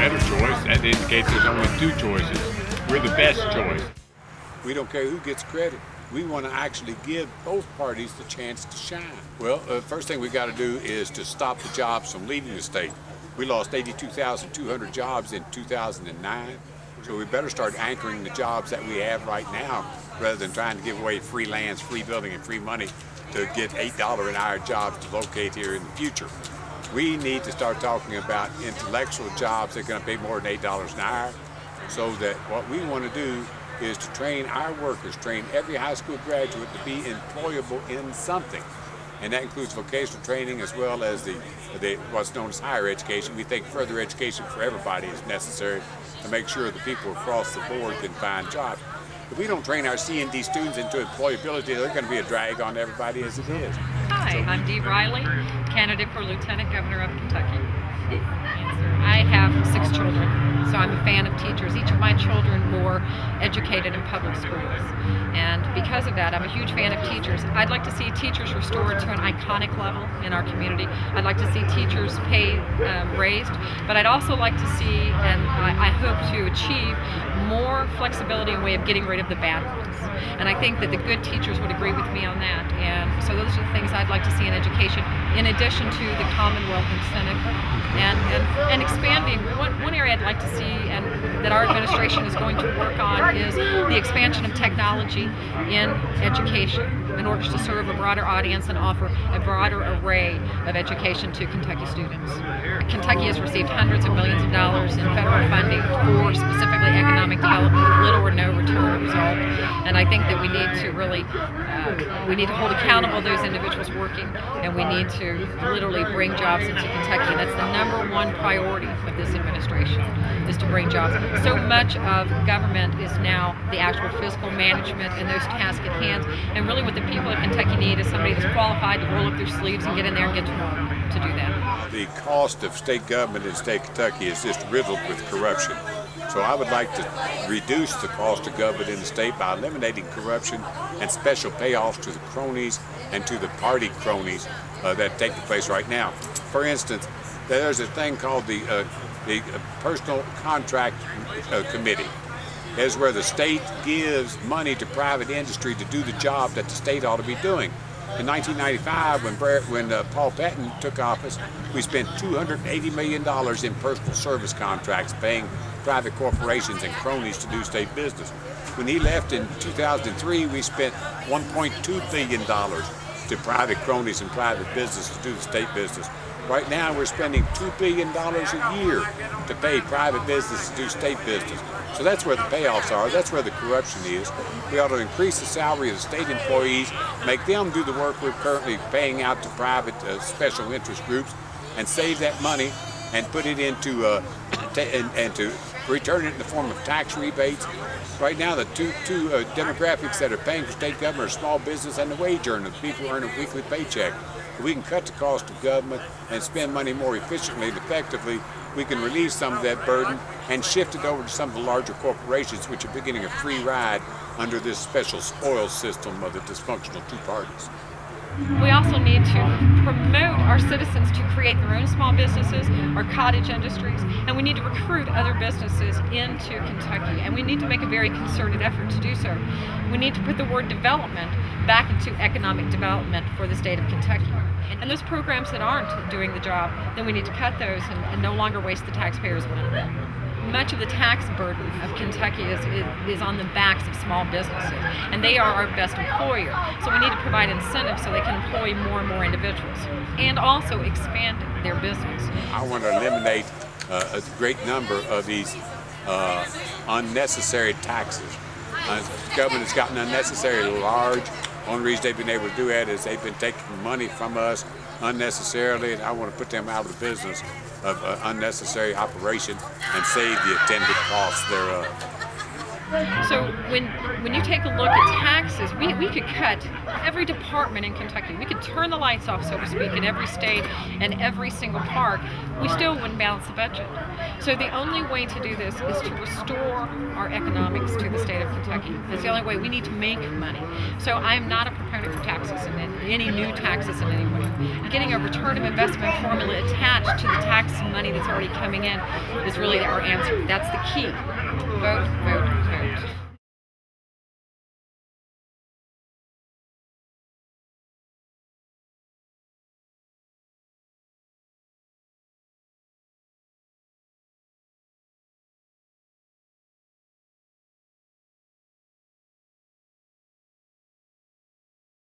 better choice, that indicates there's only two choices. We're the best choice. We don't care who gets credit. We want to actually give both parties the chance to shine. Well, the first thing we got to do is to stop the jobs from leaving the state. We lost 82,200 jobs in 2009, so we better start anchoring the jobs that we have right now rather than trying to give away free lands, free building, and free money to get $8 an hour jobs to locate here in the future. We need to start talking about intellectual jobs that are going to pay more than $8 an hour, so that what we want to do is to train our workers, train every high school graduate to be employable in something. And that includes vocational training as well as what's known as higher education. We think further education for everybody is necessary to make sure that people across the board can find jobs. If we don't train our C&D students into employability, they're going to be a drag on everybody as it is. Hi, I'm Nov11 Riley, candidate for Lieutenant Governor of Kentucky. I have 6 children, so I'm a fan of teachers. Each of my children were educated in public schools, and because of that, I'm a huge fan of teachers. I'd like to see teachers restored to an iconic level in our community. I'd like to see teachers' pay raised, but I'd also like to see, and I hope to achieve, more flexibility in way of getting rid of the bad ones. And I think that the good teachers would agree with me on that. And so those are the things I'd like to see in education, in addition to the Commonwealth incentive and expanding. One area I'd like to see and that our administration is going to work on is the expansion of technology in education in order to serve a broader audience and offer a broader array of education to Kentucky students. Kentucky has received hundreds of millions of dollars in federal funding for specifically economic development with little or no return result. And I think that we need to really, we need to hold accountable those individuals working, and we need to literally bring jobs into Kentucky. And that's the #1 priority of this administration, is to bring jobs. So much of government is now the actual fiscal management and those tasks at hand, and really what the people of Kentucky need is somebody that's qualified to roll up their sleeves and get in there and get to work to do that. The cost of state government in the state of Kentucky is just riddled with corruption. So I would like to reduce the cost of government in the state by eliminating corruption and special payoffs to the cronies and to the party cronies that take place right now. For instance, there's a thing called the Personal Contract Committee. Is where the state gives money to private industry to do the job that the state ought to be doing. In 1995, when Paul Patton took office, we spent $280 million in personal service contracts paying private corporations and cronies to do state business. When he left in 2003, we spent $1.2 billion to private cronies and private business to do the state business. Right now, we're spending $2 billion a year to pay private business to do state business. So that's where the payoffs are. That's where the corruption is. We ought to increase the salary of the state employees, make them do the work we're currently paying out to private special interest groups, and save that money and put it into and to return it in the form of tax rebates. Right now, the two demographics that are paying for state government are small business and the wage earner, the people who earn a weekly paycheck. If we can cut the cost of government and spend money more efficiently and effectively, we can relieve some of that burden and shift it over to some of the larger corporations, which are beginning a free ride under this special spoils system of the dysfunctional two parties. We also need to promote our citizens to create their own small businesses, our cottage industries, and we need to recruit other businesses into Kentucky, and we need to make a very concerted effort to do so. We need to put the word development back into economic development for the state of Kentucky. And those programs that aren't doing the job, then we need to cut those and no longer waste the taxpayers' money. Much of the tax burden of Kentucky is on the backs of small businesses, and they are our best employer. So we need to provide incentives so they can employ more and more individuals and also expand their business. I want to eliminate a great number of these unnecessary taxes. The government has gotten unnecessarily large. The only reason they've been able to do that is they've been taking money from us unnecessarily, and I want to put them out of the business of unnecessary operation and save the attendant costs thereof. So when you take a look at taxes, we could cut every department in Kentucky. We could turn the lights off, so to speak, in every state and every single park. We still wouldn't balance the budget. So the only way to do this is to restore our economics to the state of Kentucky. That's the only way. We need to make money. So I'm not a proponent for taxes and any new taxes in any way. Getting a return of investment formula attached to the tax money that's already coming in is really our answer. That's the key. Vote, vote,